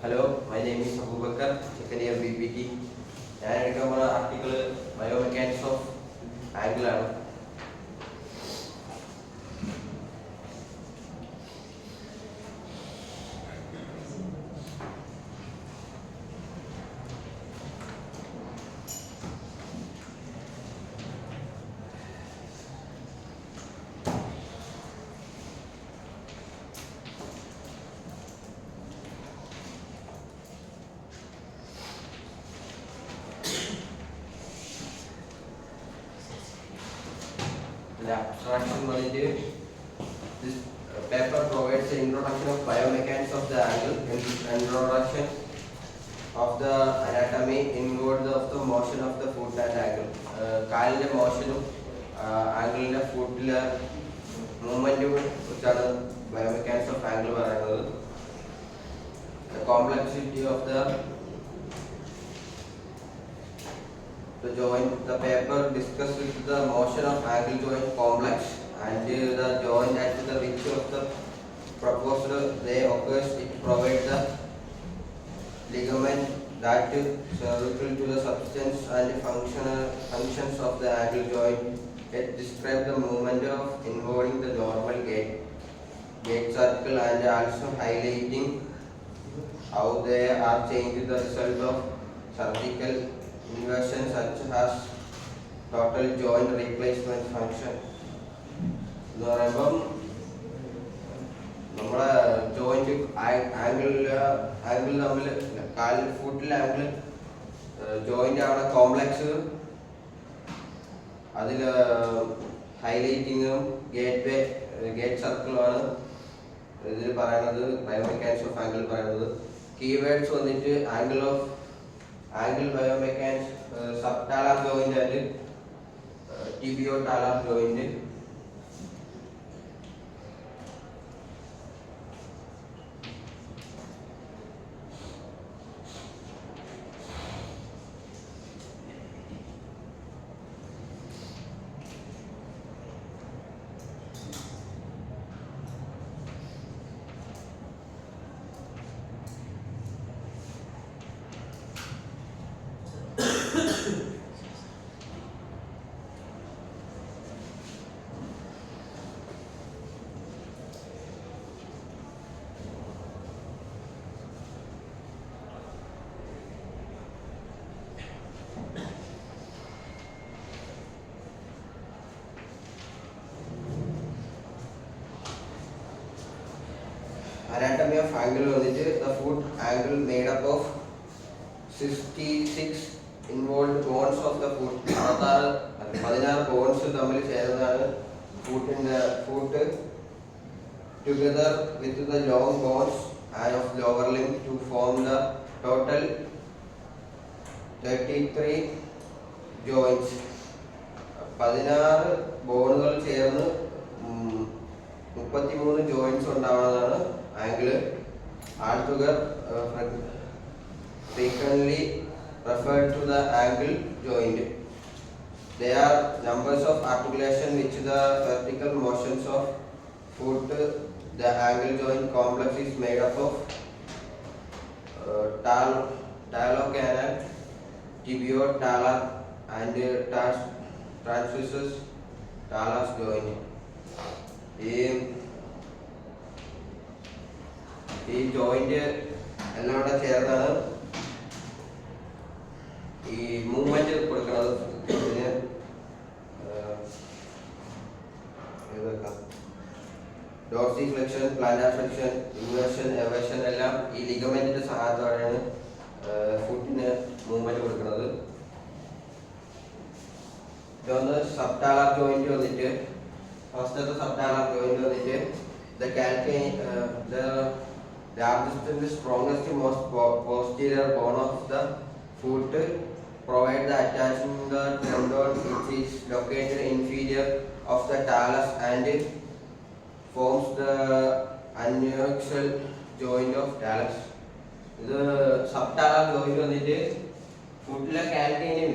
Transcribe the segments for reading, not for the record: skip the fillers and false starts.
Hello, my name is Abubakar, second year BPT. ഞാൻ എടുക്കാൻ പോകുന്ന ആർട്ടിക്കിൾ ബയോമെക്കാനിക്സ് ഓഫ് ആംഗിൾ ആണ്. The abstraction വന്നിട്ട് this paper provides the introduction of biomechanics of the angle, introduction of the anatomy, involved of the motion of the foot and angle. കാലിന്റെ മോഷനും ആംഗിളിന്റെ ഫുട്ടിലെ മൂവ്മെന്റും കുറിച്ചാണ് biomechanics of angle പറയുന്നത്. The complexity of the joint. The paper discusses the motion of angle joint complex and the joint at the which of the proposed they occurs. It provides the ligament that circle to the substance and functions of the angle joint. It describes the movement of involving the normal gate circle and also highlighting how they are changed the result of surgical inversion such as total joint replacement function. എന്ന് പറയുമ്പം നമ്മളെ joint angle തമ്മിൽ കാലിൽ ഫുട്ടിലെ angle joint ആണ് complex, അതിൽ ഹൈലൈറ്റിങ്ങും gate സർക്കിളുമാണ് ഇതിൽ പറയുന്നത്. Biomechanics of angle പറയുന്നത് കീവേഡ്സ് വന്നിട്ട് angle biomechanics, subtalar joint and tibiotalar joint. Anatomy of angle വന്നിട്ട് the foot angle made up of 66 involved bones of the foot. 16 bones തമ്മിൽ ചേർന്നതാണ് foot together with the long bones and of lower limb to form the total 33 joints. 16 ബോണുകൾ ചേർന്ന് 33 joints ഉണ്ടാവുന്നതാണ് angle. Altogether frequently referred to the angle joint. They are numbers of articulation which the vertical motions of foot. The angle joint complex is made up of talocanal, tibiotalar and transversus talus joint. ഈ joint എല്ലാം കൂടെ ചേർന്നാണ് ഈ movement കൊടുക്കുന്നത്. ഡോർസിഫ്ലെക്ഷൻ, plantar flexion, inversion, aversion എല്ലാം ഈ ലിഗമെന്റിന്റെ സഹായത്തോടെയാണ് ഫുട്ടിന് movement കൊടുക്കുന്നത്. ഇതൊന്ന് സബ്ടാലാർ ജോയിന്റ് വന്നിട്ട് ഫസ്റ്റത്തെ സബ്ടാലാർ ജോയിന്റ് വന്നിട്ട് the largest and the strongest most posterior bone of the foot provide the attaching the tendon which is located inferior of the talus and forms the anuaxial joint of talus. ഇത് സബ്ടാലാർ joint വന്നിട്ട് ഫുട്ടിലെ calcaneum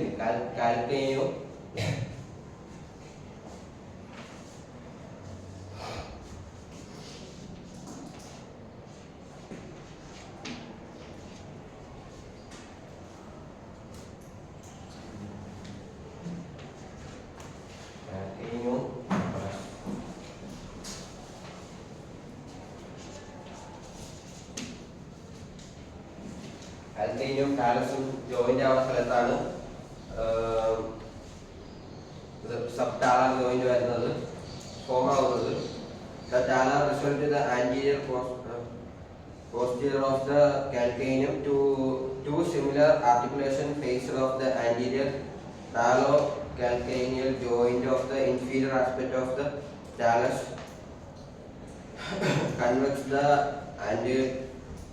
കാൽക്കൈനിയം ടാലസും joint ആവുന്ന സ്ഥലത്താണ് sub talar joint വരുന്നത്, form ആവുന്നത്. The talar result is the anterior posterior of the calcaneum to two similar articulation faces of the anterior talocalcaneal joint of the inferior aspect of the talus convex the anterior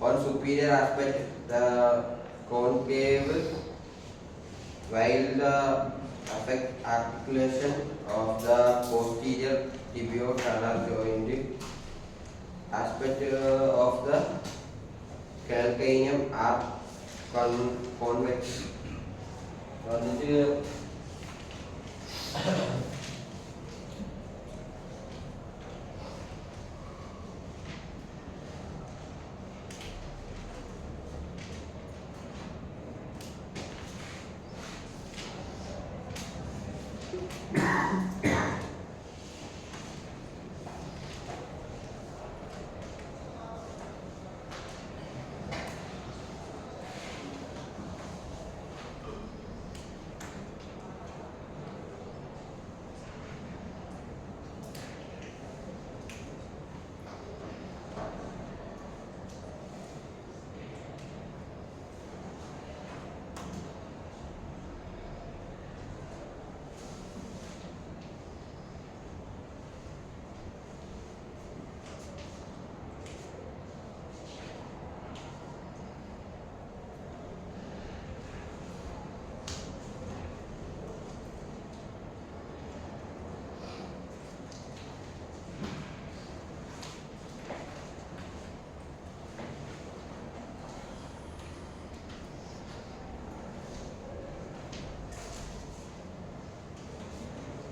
on superior aspect the concave, while the affect articulation of the posterior tibio-talar joint aspect of the calcaneum are convex.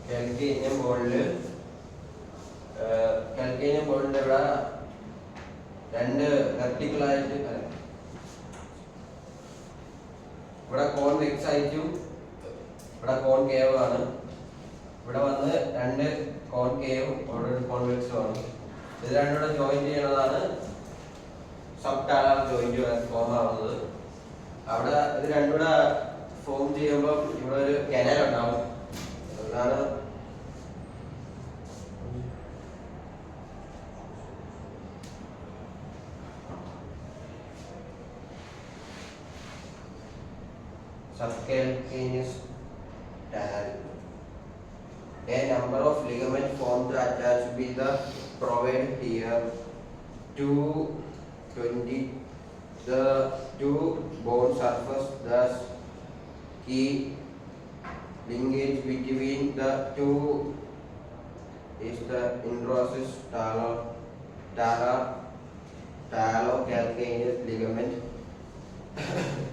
Calcaneum ബോണില് ഇവിടെ രണ്ട് വെർട്ടിക്കലായിട്ട് ഇവിടെ convex ആയിട്ടും ഇവിടെ concave ആണ്. ഇവിടെ വന്ന് രണ്ട് കോൺകേവും ഇവിടെ കോൺവെക്സും ആണ്. ഇത് രണ്ടുകൂടെ ജോയിന്റ് ചെയ്യണതാണ് സബ് ടാലർ ജോയിന്റ് ഫോം ആവുന്നത്. അവിടെ ഇത് രണ്ടുകൂടെ ഫോം ചെയ്യുമ്പോൾ ഇവിടെ ഒരു കനാൽ ഉണ്ടാവും. അതാണ് subcalcaneous talar. A number of ligaments formed attached with the provided here. 220 the two bone surface thus key linkage between the two is the introsseous talocalcaneous ligament.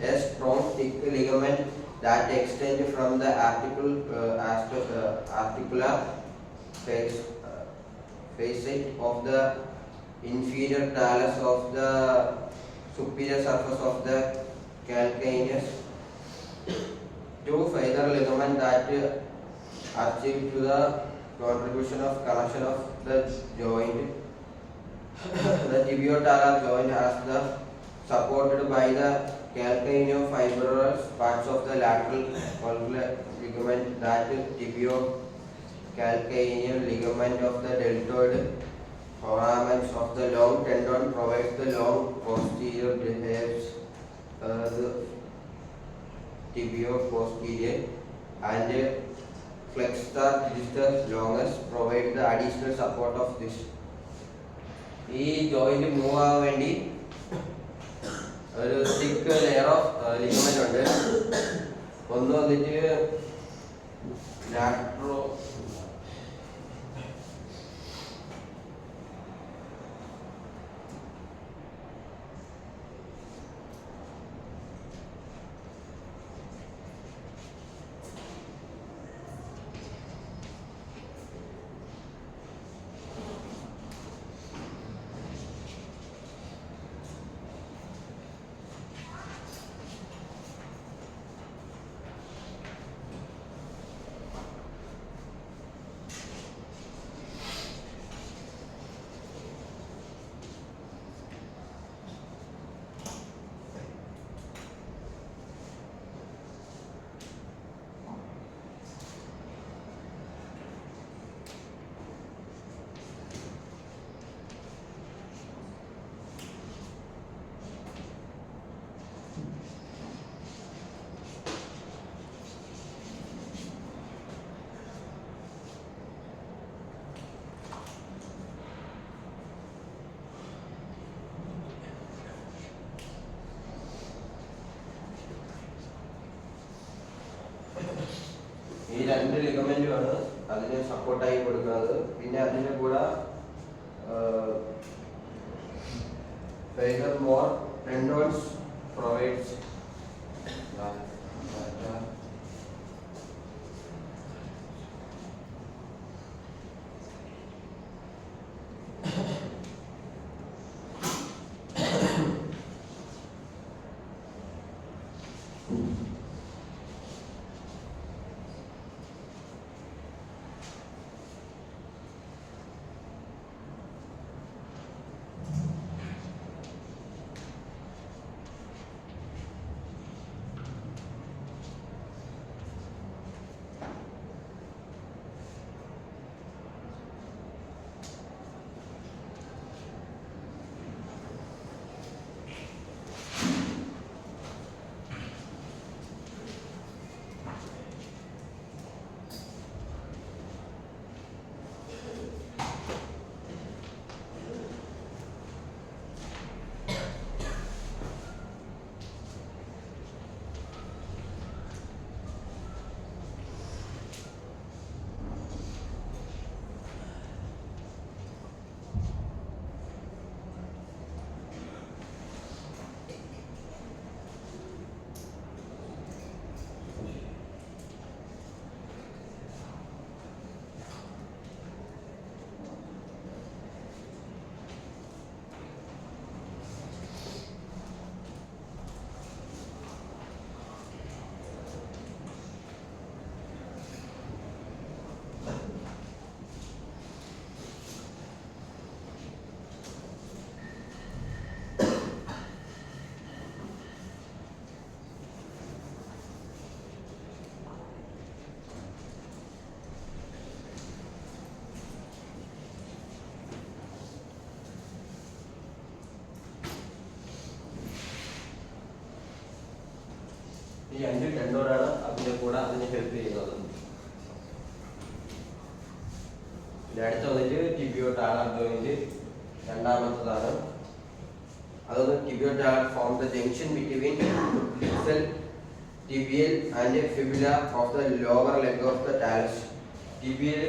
A strong thick ligament that extends from the articular facet of the inferior talus of the superior surface of the calcaneus. Two further ligaments that achieve to the contribution of connection of the joint. The tibio-talar joint has the supported by the calcaneofibrous parts of the lateral columnar ligament. That tibio-calcaneal ligament of the deltoid foramens of the long tendon provides the long posterior behaves the tibio-posterior and flexor is the longest provide the additional support of this. ഈ joint move ആവാൻ വേണ്ടി ഒരു തിക്ക് layer of ligament ഉണ്ട്. ഒന്ന് വന്നിട്ട് ലാറ്ററോ ഈ രണ്ട് ലിഗമെന്റുമാണ് അതിന് സപ്പോർട്ടായി കൊടുക്കുന്നത്. പിന്നെ അതിന്റെ കൂടെ furthermore tendons provides ഈ അഞ്ച് ടെൻഡോണാണ് അതിന്റെ കൂടെ അതിനെ ഹെൽപ്പ് ചെയ്യുന്നത്. അടുത്ത വന്നിട്ട് ടിബിയോ ടാലർ ജോയിന്റ് രണ്ടാമത്തതാണ്. അതൊന്ന് tibio talar form the junction between distal tibial and fibula of the lower leg of the talus. Tibial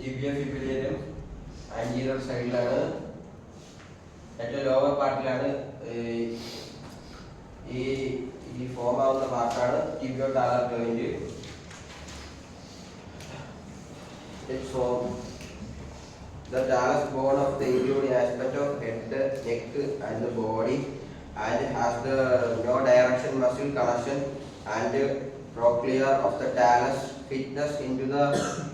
tibia fibularum anterior സൈഡിലാണ്, ഏറ്റവും ലോവർ പാർട്ടിലാണ് ഈ ഫോം ആവുന്ന പാർട്ടാണ് tibio talar joint. It's formed the talus bone of the including aspect of head, neck and the body and has the no direction muscle connection and trochlear of the talus fitness into the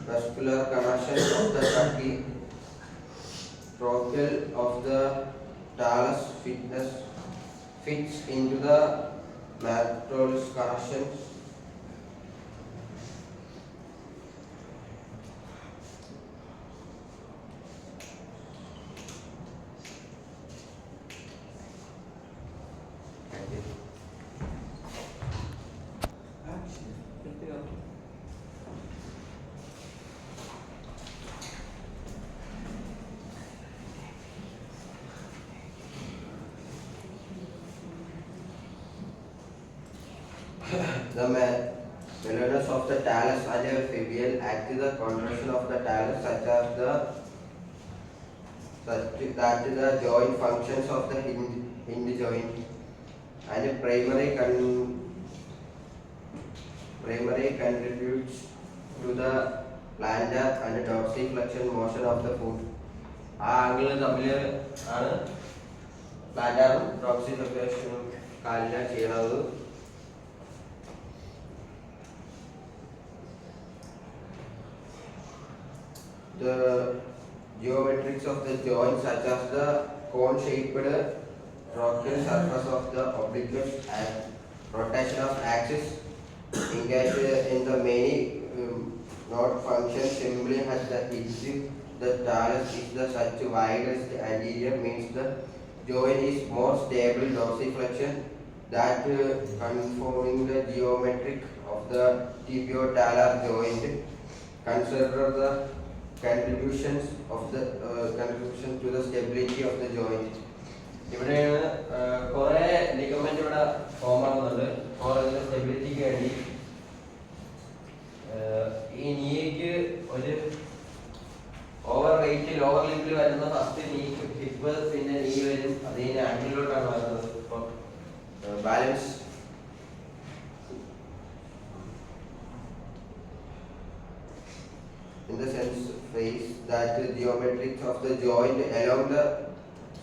muscular connections of the trachea. Trochlear of the talus fits into the Matrol's connections. The melodus of the talus and the fibular act the contraction of the talus such that the joint functions of the hinge joint and the primary contributes to the plantar and dorsiflexion motion of the foot. ആ angle തമ്മിൽ ആണ് പ്ലാന്റാറും ഡോർസിഫ്ലെക്ഷനും കാലിന് ചെയ്യണത്. The geometrics of the joint such as the cone-shaped trochlear surface of the oblique and rotation of axis engaged in the many node functions simply has the hinge. The talus is the such widest anterior means the joint is more stable dorsiflexion that conforming the geometric of the tibio-talar joint. Consider the contributions to the stability of the joint. ഇവിടെയാണ് കുറെ ligament ഇവിടെ form ആകുന്നുണ്ട് four സ്റ്റെബിലിറ്റിക്ക് വേണ്ടി. ഈ നീക്ക് ഒരു over weight lower ലിമ്പിൽ വരുന്ന first നീ ഹിപ്പ് പിന്നെ നീ വരും, അത് കഴിഞ്ഞ് ആംഗിളിലോട്ടാണ് വരുന്നത്. ഇപ്പോൾ balance in the sense phase that the geometrics of the joint along the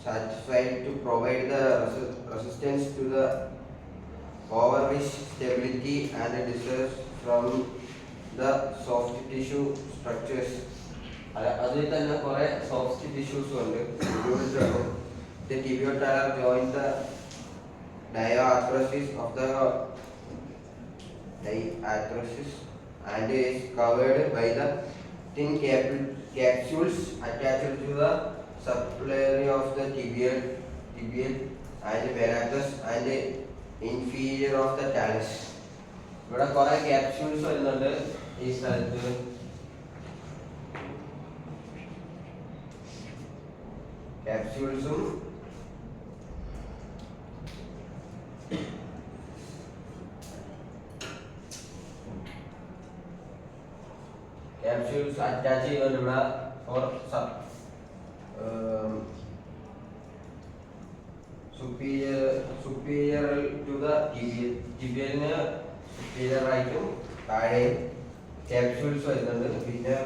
satisfied to provide the resistance to the overwish stability and distress from the soft tissue structures. അതിൽ തന്നെ കുറെ സോഫ്റ്റ് ടിഷ്യൂസ് ഉണ്ട്. The tibio-talar joint, the diathesis of the diathesis and is covered by the thin capsules attached to the subpelare of the tibial and verrucous and inferior of the talus. ഇവിടെ കുറെ capsules വരുന്നുണ്ട് ഈ സ്ഥലത്ത്. ക്യാപ്സ്യൂൾസും capsules attach ചെയ്യുന്നുണ്ട് ഇവിടെ for superior to the tibial superior ആയിട്ടും താഴെ capsules വരുന്നുണ്ട്. പിന്നെ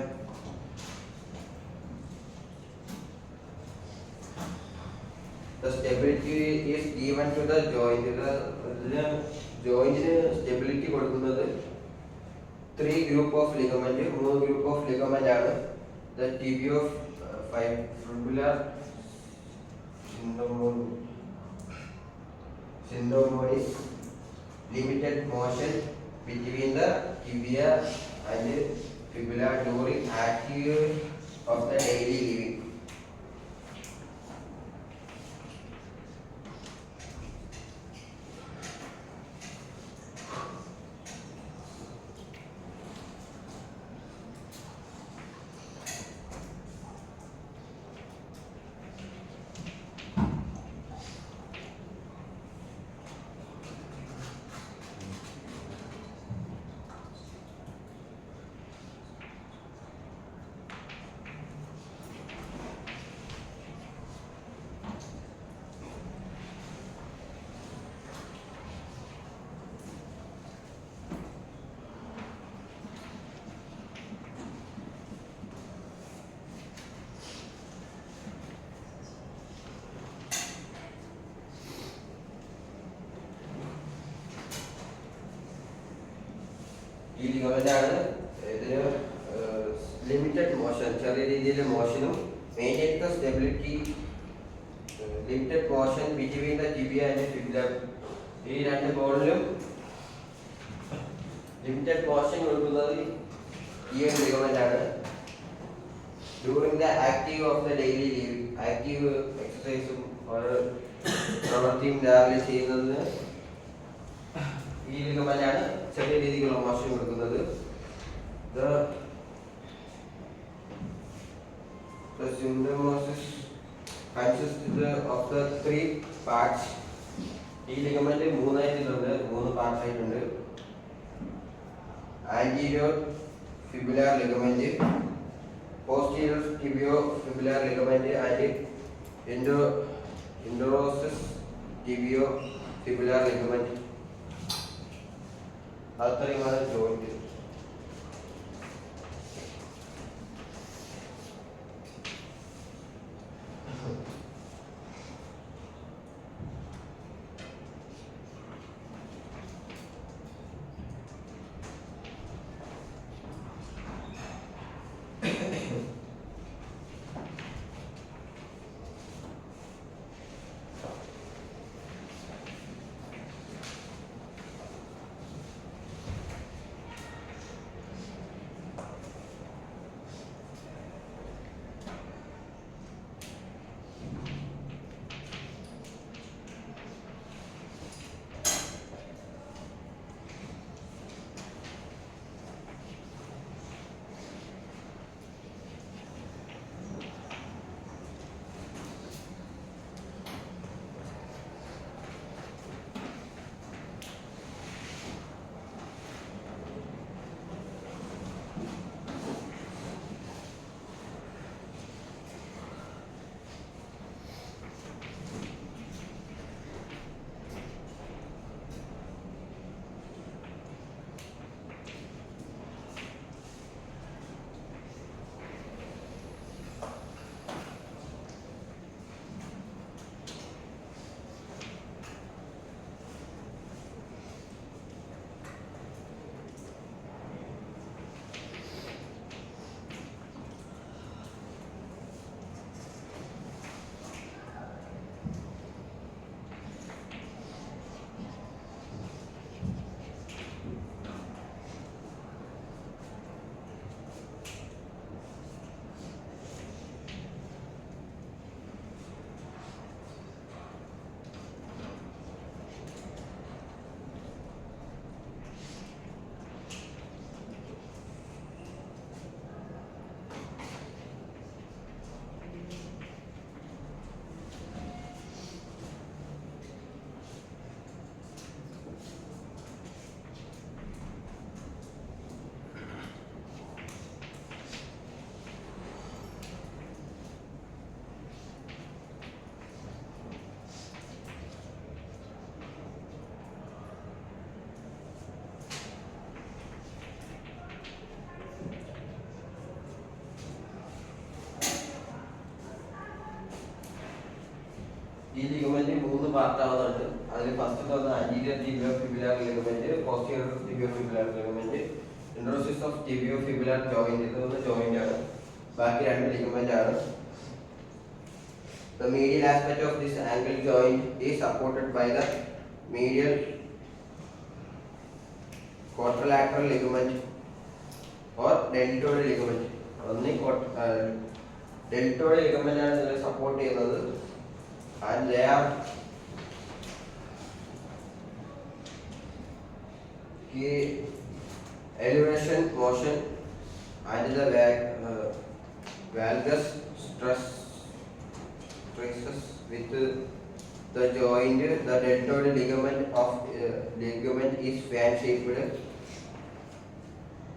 the stability is given to the joint. ജോയിന്റിന് സ്റ്റെബിലിറ്റി കൊടുക്കുന്നത് three group of ligament, മൂന്ന് group of ligament ആണ്. The tibio-fibular syndromoid limited motion between the tibia and fibula during activity of the daily living. ഈ ligament ആണ് ഇതിന് limited motion, ചെറിയ രീതിയിൽ മോഷനും maintain the stability, limited motion between the tibia and fibula. ഈ രണ്ട് ബോണിലും limited motion കൊടുക്കുന്നത് ഈ ഒരു ലിഗമെന്റ് ആണ്. During the active of the daily leave, active എക്സസൈസും പ്രവൃത്തിയും രാവിലെ ചെയ്യുന്നതിന് ഈ ലിഗമെന്റ് ആണ് ചെറിയ രീതിയിലുള്ള മോഷൻ കൊടുക്കുന്നത്. The syndesmosis consists of the three parts. ഈ ലിഗമെന്റ് മൂന്നായിട്ടുണ്ട്, മൂന്ന് പാർട്സ് ആയിട്ടുണ്ട്. Anterior fibular ligament, posterior tibio fibular ligament and interosseous tibio fibular ligament. അത്രയുമാണ് ജോയിന്റ്. ഈ ലിഗമെന്റ് മൂന്ന് പാർട്ട് ആവുന്നുണ്ട്. അതിൽ ഫസ്റ്റ് വന്ന anterior tibio fibular ligament, posterior tibio fibular ligament, interosseous of tibio fibular joint. ഇതൊന്ന് ജോയിന്റ് ആണ്, ബാക്കി രണ്ട് ലിഗമെന്റ് ആണ്. The medial aspect of this ankle joint is supported by the medial quadrilateral ligament or deltoid ligament. only deltoid ligament ആണ് ഇതിനെ support ചെയ്യുന്നത്. And they are elevation motion and the valgus stresses with the joint. The deltoid ligament is fan shaped,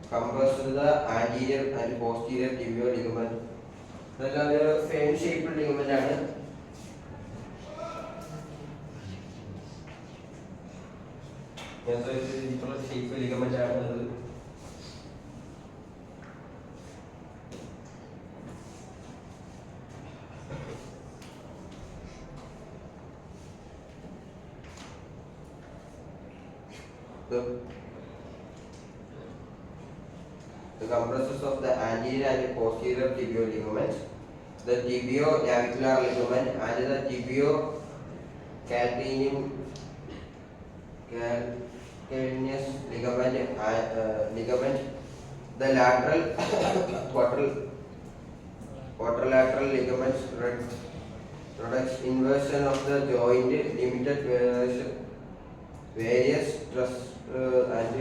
compares to the anterior and posterior tibial ligament. The fan shaped ligament ആണ്. Shape ligament ആണത്. The compresses of the anterior and posterior tibial ligaments, the tibio-navicular ligament and the tibio-calcaneus ligament, the lateral quadrilateral ligaments, reduction inversion of the joint, limited various stress and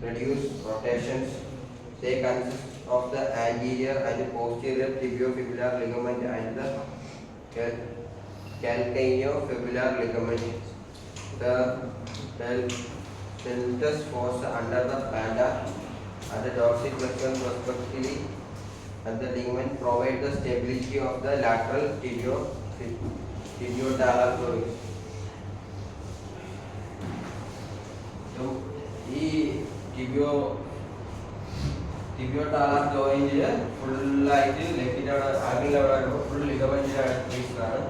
reduced rotations. They consist of the anterior and posterior tibiofibular ligament and the calcaneofibular ligament. The deltus falls under the plantar and the dorsiflexion respectively, and the ligament provide the stability of the lateral tibiotalar joint. So, ഈ ടിബിയോടാലർ ജോയിന്റില് ഫുള്ളായിട്ട് ലെഫ്റ്റിന്റെ അവിടെ ആംഗിളിൽ അവിടെ വരുമ്പോൾ full ലിഗമെന്റിന്റെ ആണ്.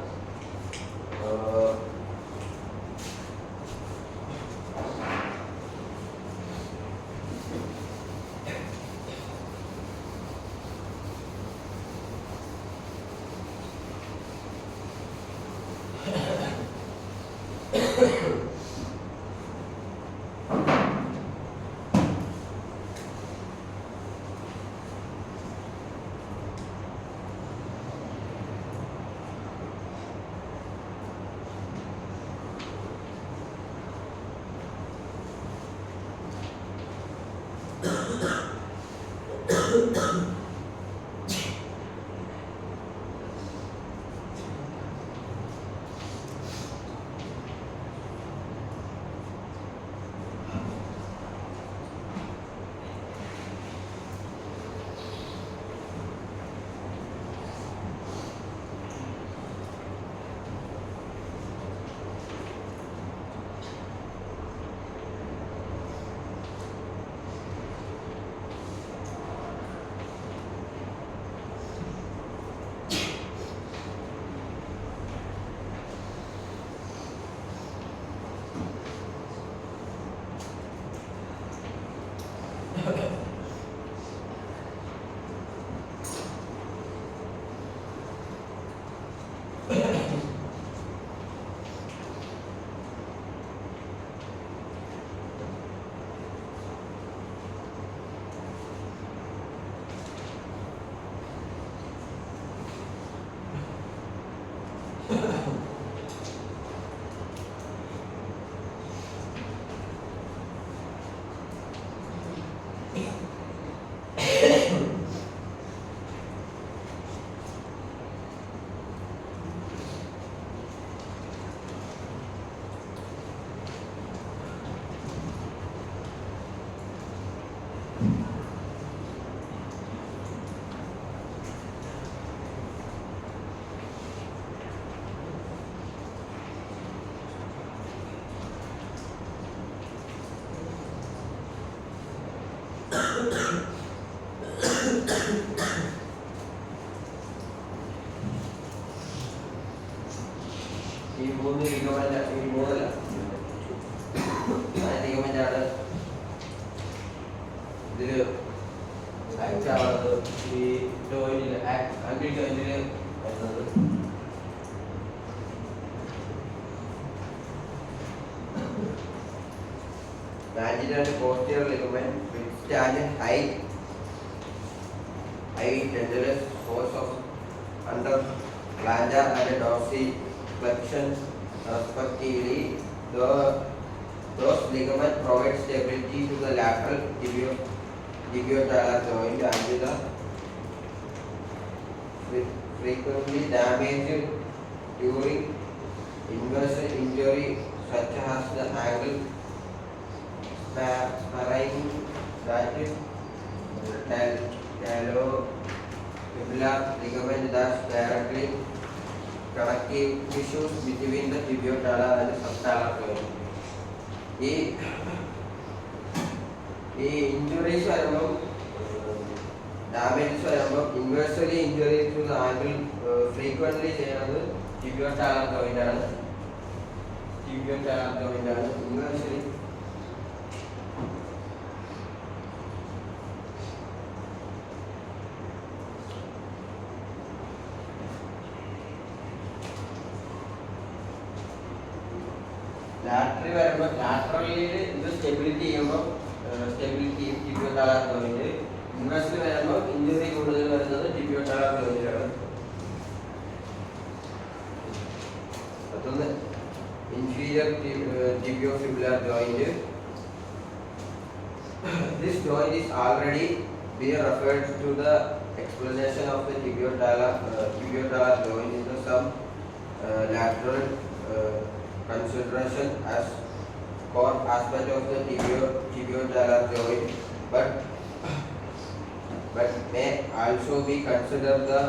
ഈ മൂന്ന് ligament ലിഗമെന്റാണ് ഇതില് ആക്ട് ആവുന്നത്. ഈ ജോയിന്റില് ആംഗിൾ ജോയിന്റില് വരുന്നത്. Anterior and posterior ligament withstand high tenderness force of under plantar and dorsiflexion respectively. Those ligaments provide stability to the lateral tibiotalar joint and the frequently damaged during inversion injury such as the ankle sprain, that is talofibular ligament, that directly connective tissues between the tibiotalar and subtalar joint. ഈ injuries വരുമ്പോൾ damages വരുമ്പോൾ inversely injury to the angle frequently ചെയ്യുന്നത് tibiotalar joint ആണ്. Inversely ലാറ്ററലിൽ ഇത് stability ചെയ്യുമ്പോൾ stability ടിബിയോടാലർ joint, ഇൻവേഴ്സിൽ വരുമ്പോൾ injury കൂടുതൽ വരുന്നത് ടിബിയോടാലർ ജോയിന്റിലാണ്. മറ്റൊന്ന് inferior tibiofibular joint. This joint is already been referred to the explanation of the tibiotalar joint into some lateral consideration as core aspect of the tibiotalar joint, but may also be considered the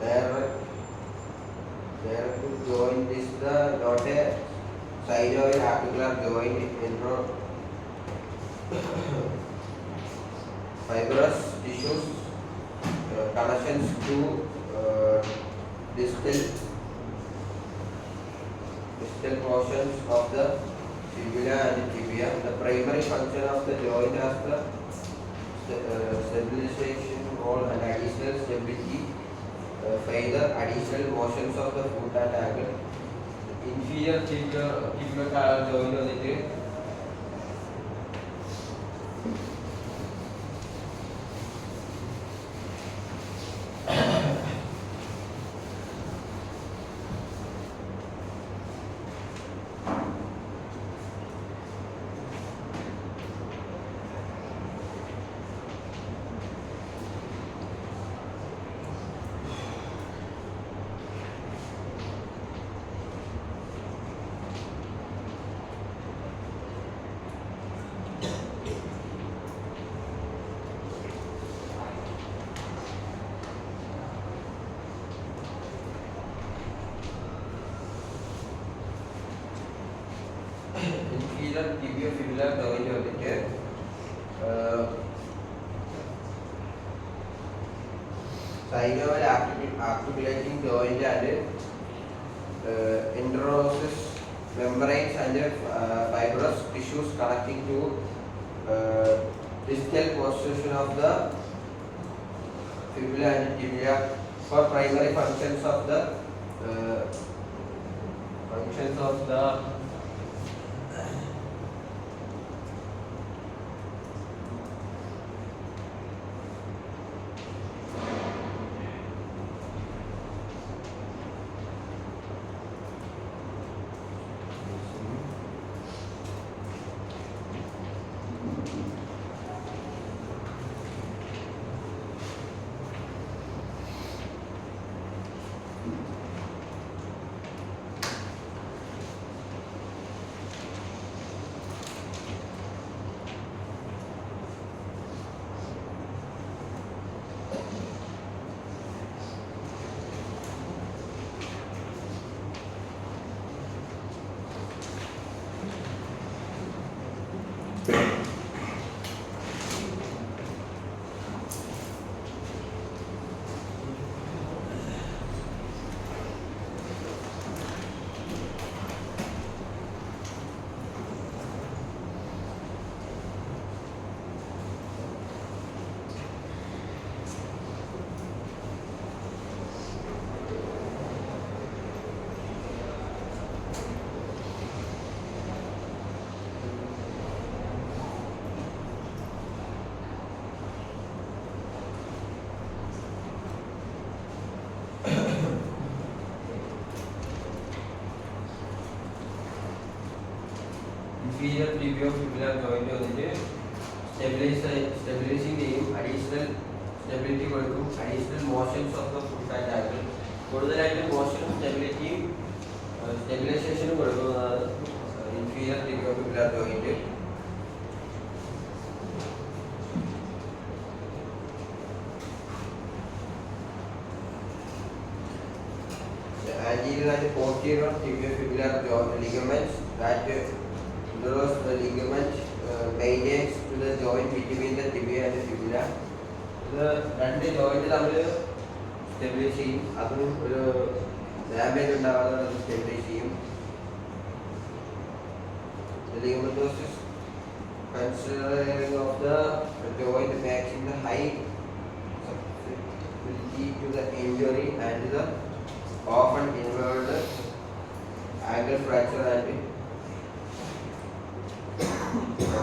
direct joint is the not a synovial articular joint fibrous tissues connections to distal portions of the fibula and tibia. The primary function of the joint has the stabilization role and additional stability. Further additional motions of the foot and ankle. Inferior tibiotalar joint വന്നിട്ട് inferior tibiofibular joint വന്നിട്ട് synovial articulating joint and interosseous membranes and fibrous tissues connecting to distal portion of the fibula and tibia for primary functions of the inferior tibiofibular joint വന്നിട്ട് stabilizing ചെയ്യും, additional stability കൊടുക്കും, additional motions of the foot and ankle. കൂടുതലായിട്ട് മോഷനും സ്റ്റെബിലിറ്റിയും സ്റ്റെബിലൈസേഷനും കൊടുക്കുന്നതാണ് inferior tibiofibular joint. Anterior and posterior tibiofibular ligaments that the ligament maintains to the joint between the tibia and the fibula. ഇത് രണ്ട് joint തമ്മിൽ stabilise ചെയ്യും, അതും ഒരു damage ഉണ്ടാവാതെ stabilise ചെയ്യും. The ligamatosis considering of the joint matching the high susceptibility to the injury and the often involved ankle fracture and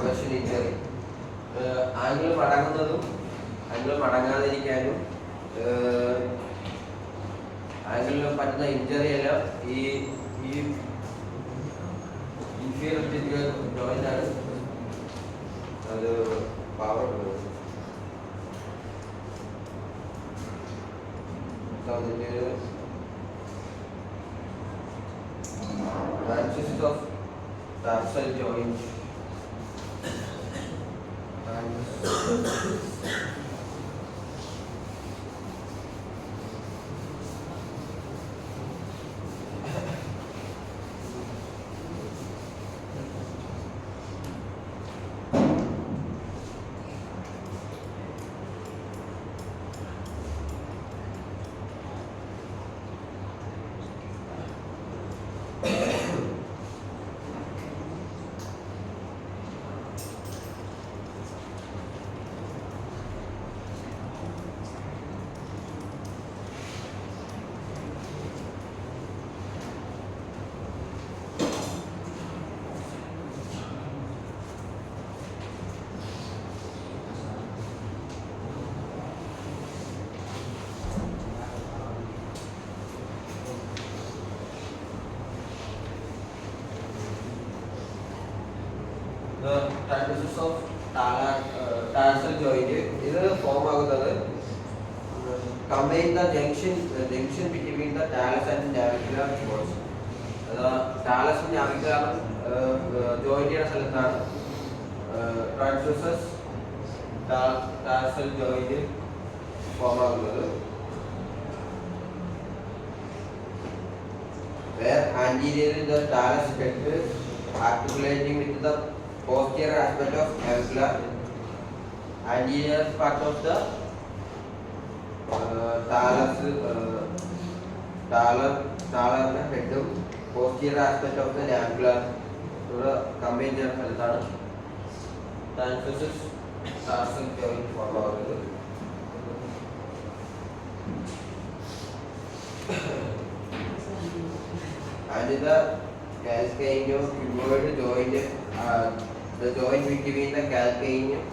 compression injury. Ankle മടങ്ങാതിരിക്കാനും ആംഗിളിൽ പറ്റുന്ന ഇഞ്ചറി എല്ലാം ഈ ഇൻഫീരിയർ ജോയിന്റ് ആണ് അത് power branches of tarsal joint and the transversus of tarsal joint ഇത് form ആകുന്നത് combine the junction between the talus and navicular bones. talus and navicular joint സ്ഥലത്താണ് transversus tarsal joint ഫോം ആകുന്നത്. Where anteriorly the talus gets articulating with the posterior aspect of navicular, anterior part of the talus head, posterior aspect of the navicular combine ചെയ്യുന്ന സ്ഥലത്താണ് transversus tarsal joint form ആകുന്നത്. And the calcaneocuboid joint, the joint between the calcaneum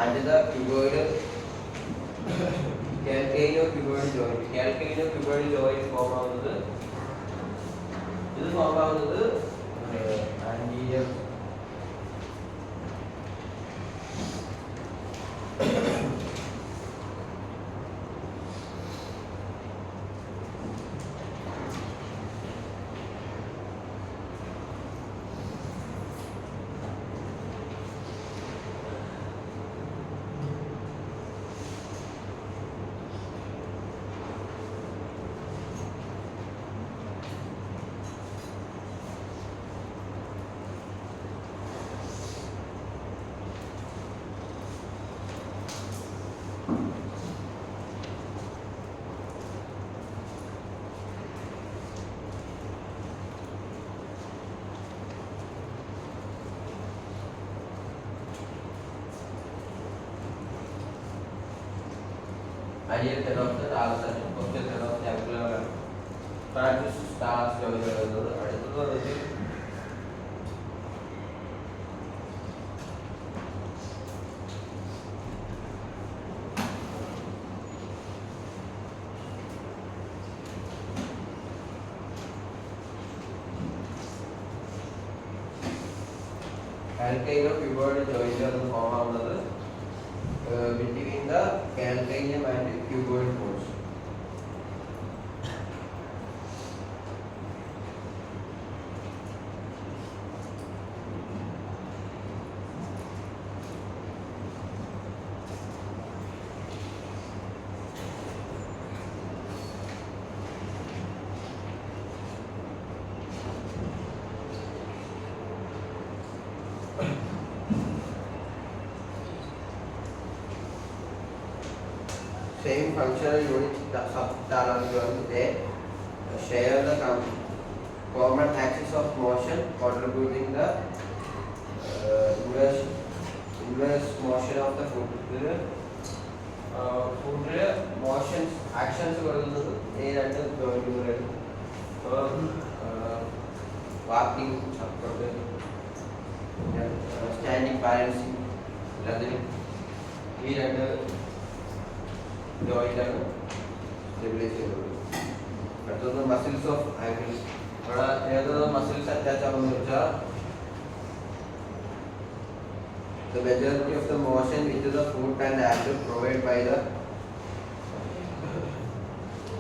and the cuboid, calcaneocuboid joint form ആവുന്നത് anterior anterior head of the talus and posterior head of the navicular transversus talus joint വരുന്നത്. അടുത്തത് calcaneocuboid joint ആണ് form ആവുന്നത് between the calcaneum and cuboid bones. Same functional unit subtalar joint, they share the common axis of motion, contributing the inverse motion of the foot. Foot motions actions കൊടുക്കുന്നത് ഈ രണ്ട് ജോയിന്റുകളാണ്. Walking അപ്പുറത്ത് standing balancing എല്ലാത്തിനും ഈ രണ്ട് ജോയിൻ്റാണ് stabilise ചെയ്യുന്നത്. അടുത്തത് muscles of angles. അവിടെ ഏതൊരു മസിൽസ് അറ്റാച്ച് ആവുമെന്ന് വെച്ചാൽ the majority of the motion which the foot and ankle provide by the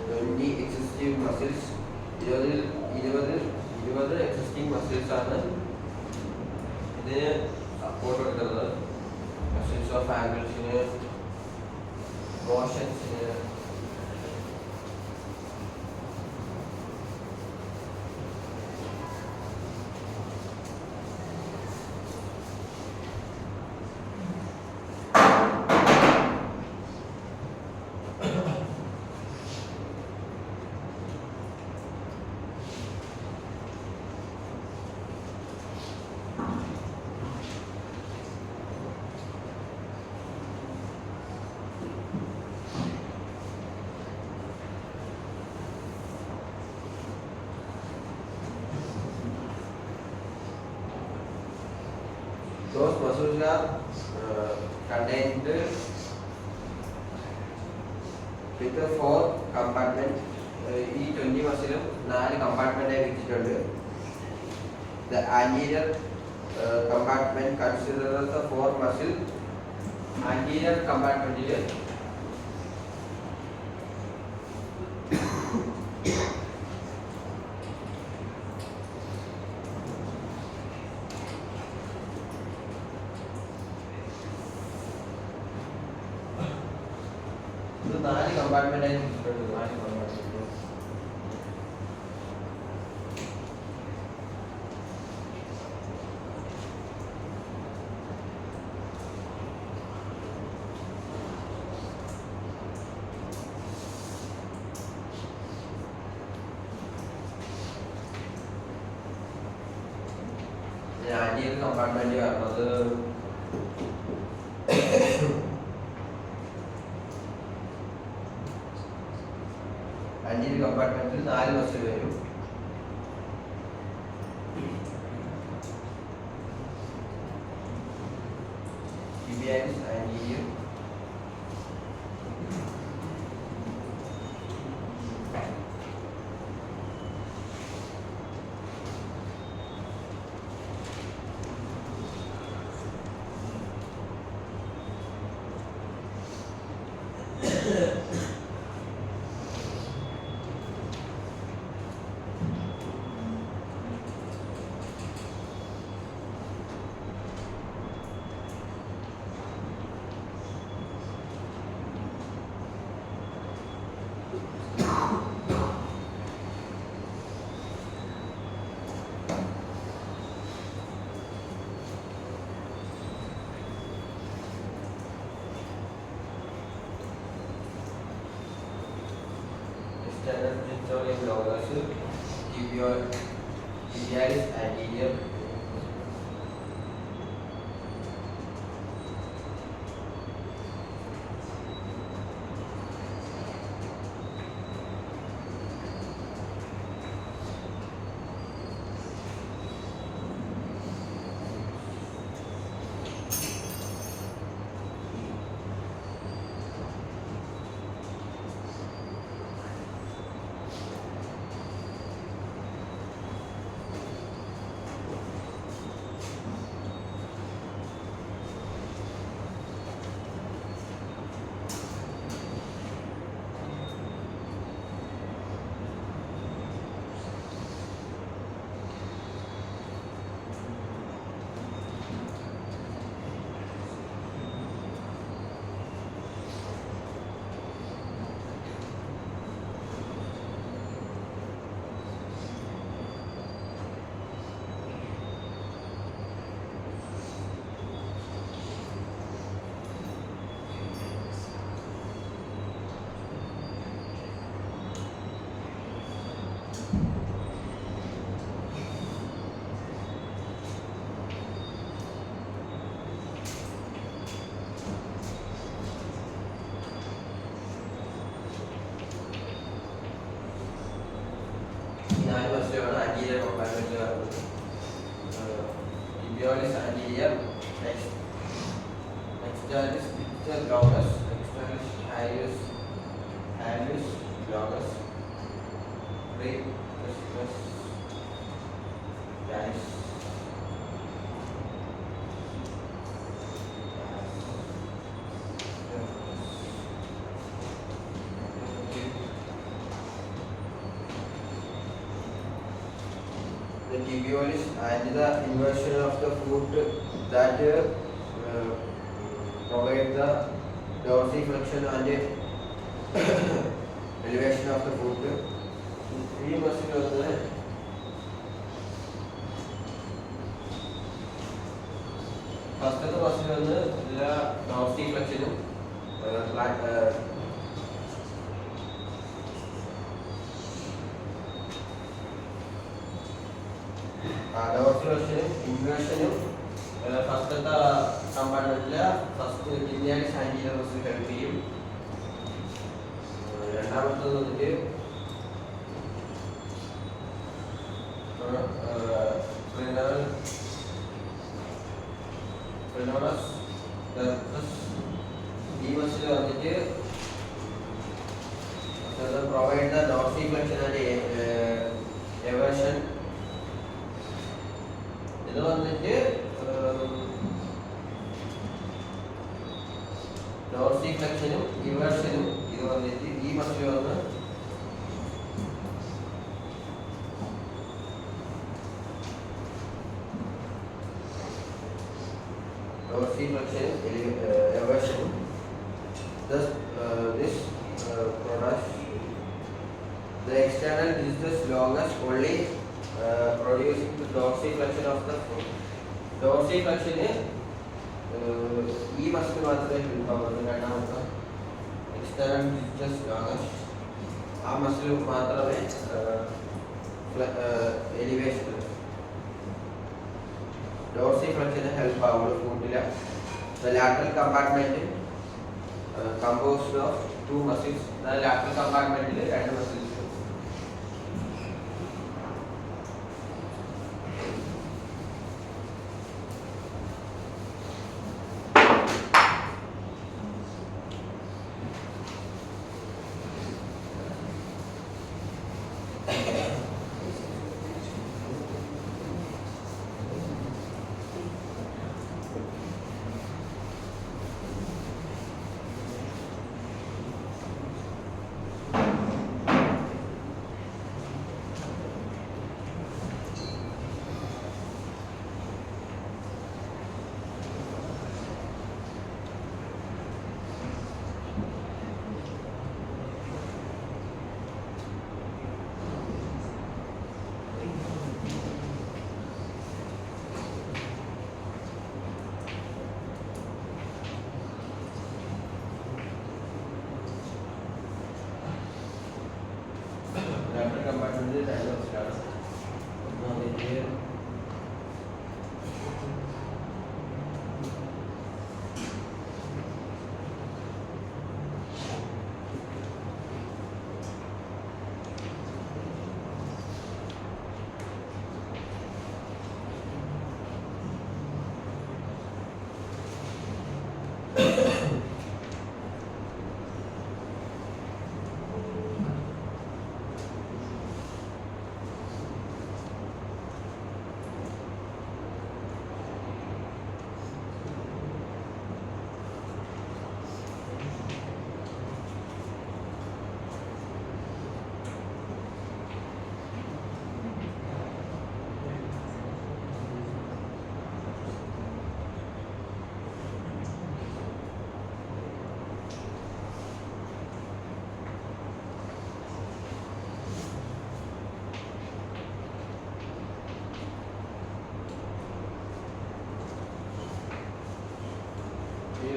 20 existing muscles. 20 existing muscles ആണ് ഇതിന് സപ്പോർട്ട് കൊടുക്കുന്നത്. മസിൽസ് ഓഫ് ആംഗിൾസിന്, മോഷൻസിന്, those muscles are contained with the 4 compartment. ഈ 20 മസിലും 4 കമ്പാർട്ട്മെന്റ് ആയി വെച്ചിട്ടുണ്ട്. The anterior compartment considers the 4 muscle. Anterior compartment ൽ ഇത് 4 കമ്പാർട്ട്മെന്റ് ആയി വെച്ചിട്ടുണ്ട്. 4 കമ്പാർട്ട്മെന്റ്. ആന്റിയർ കമ്പാർട്ട്മെന്റ് വരുന്നത് ആന്റിയർ കമ്പാർട്ട്മെന്റിൽ 4 മസിൽ വരും. tibialis anterior, external pectoral locus, tibialis anterior, anterior, externus longus, externus hallucis longus, rectus canis. The tibialis and the inversion of the foot that provide the dorsiflexion and elevation of the foot. ഈ muscle വന്നത് ഫസ്റ്റത്തെ muscle വന്ന് എല്ലാ ഡോർസിഫ്ലെക്ഷനും ഡോർസിഫ്ലെക്ഷനും ഇൻവേർഷനും ഫസ്റ്റത്തെ കമ്പാർട്ട്മെന്റിലെ first ലിനിയാലിസ് anterior muscle help ചെയ്യും. രണ്ടാമത്തത് വന്നിട്ട് ഈ മസിൽ വന്നിട്ട് provide the dorsiflexion and eversion. ഇത് വന്നിട്ട് ഡോർസിഫ്ലെക്ഷനും ഇൻവേർഷനും ഇത് വന്നിട്ട് ഈ മസിൽ വന്ന് dorsiflexion eversion. Thus this product the external distal longus only producing the dorsiflexion of the foot. Dorsiflexion ഈ മസിൽ മാത്രമേ ഉണ്ടാവുള്ളൂ. രണ്ടാമത്തെ external distal longus ആ മസിൽ മാത്രമേ എലിവേഷൻ dorsiflexion help ആവുള്ളൂ ഫുട്ടിലെ. The lateral compartment composed of two muscles. The lateral compartment രണ്ട് muscles.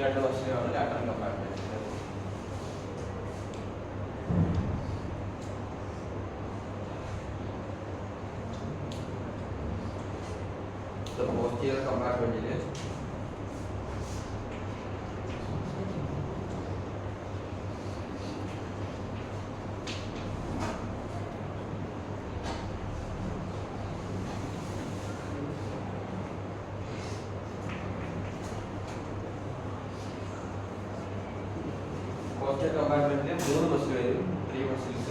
രണ്ട് മസിലാണ് ലാറ്ററൽ കമ്പാർട്ട്മെന്റ്. പോസ്റ്റീരിയർ കമ്പാർട്ട്മെന്റിൽ posterior compartment മൂന്ന് മസിൽ വരും, 3 muscles.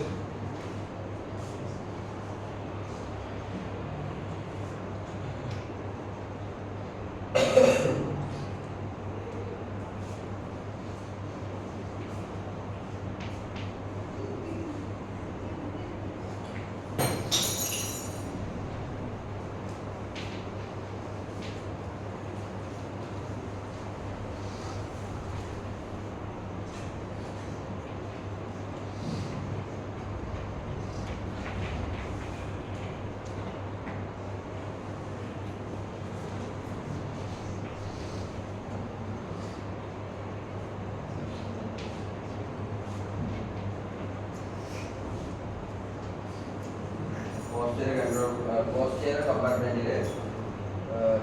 Posterior compartment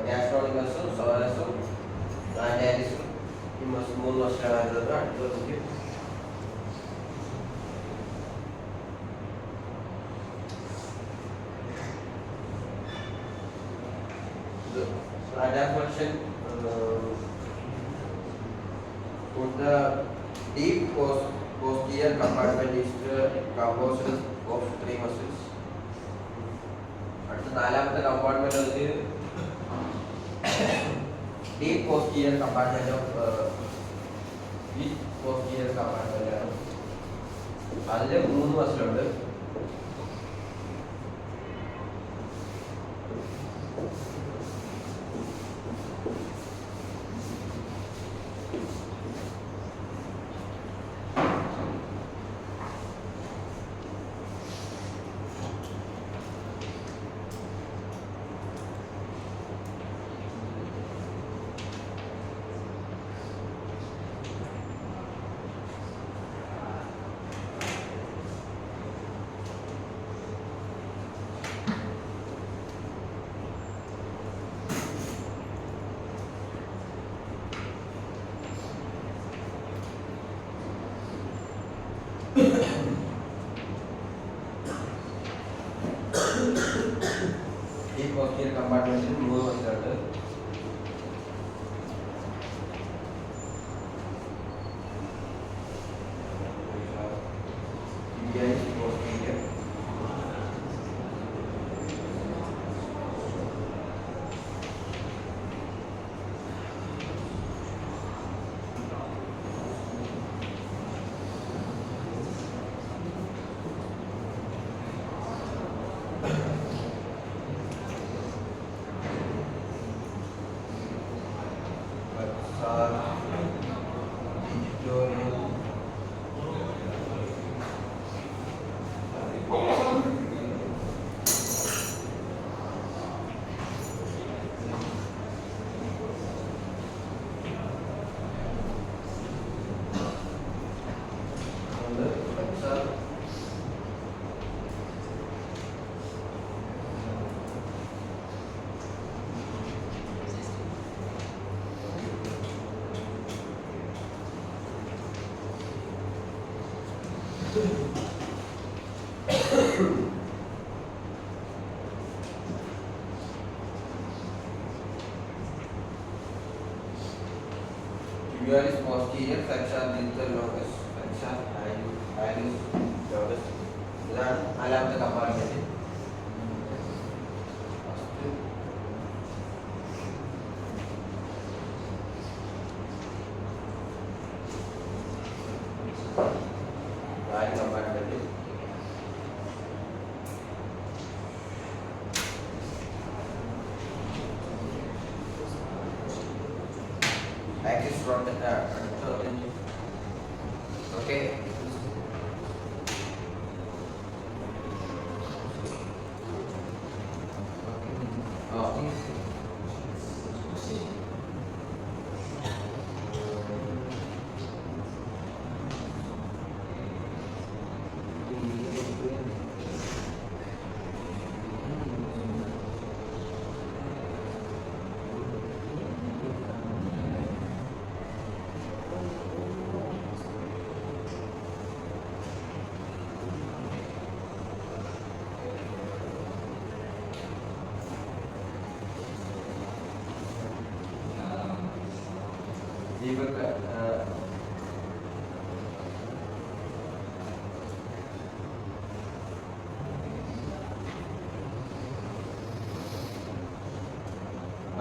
gastrocnemius, soleus, glandalis ഈ മൂന്ന് മസിലാണ് അടുത്തത്. Plantar function put the deep posterior compartment is composed of 3 muscles. അടുത്ത നാലാമത്തെ കമ്പാർട്ട്മെന്റ് അത് deep posterior compartment of deep posterior compartment ആണ്. അതിൽ 3 മസിലുണ്ട്. ഈ posterior കമ്പാർട്ട്മെന്റിൽ 3 മസിലുണ്ട്. posterior tibialis posterior, flexor distal longus, flexor hallucis longus. ഇതാണ് നാലാമത്തെ കമ്പാർട്ട്മെന്റ്. നാല് compartment. Axis front okay.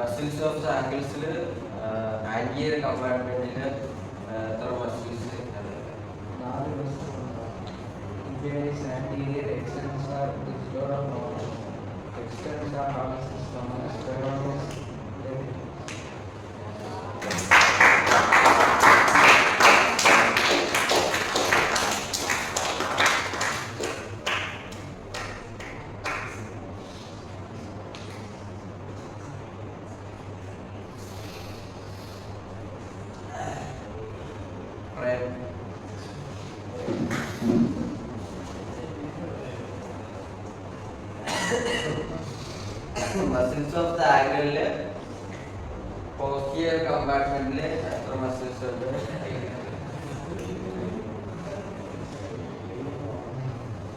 Muscles of the ആംഗിൾസിൽ ആൻറ്റിയർ കമ്പാർട്ട്മെന്റിൽ എത്ര muscles anterior extends are distal or not. Extends are also known as peroneus. Muscles of the angle posterior compartment le etra muscles undu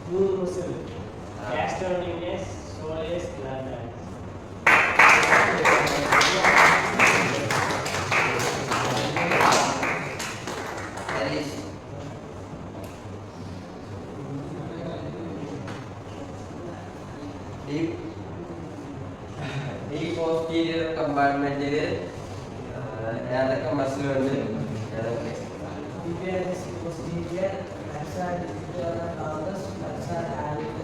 two muscle gastrocnemius soleus planaris that is deep posterior compartment ഏതൊക്കെ muscle ഉണ്ട് ഏതൊക്കെ tibialis posterior, dorsal anterior,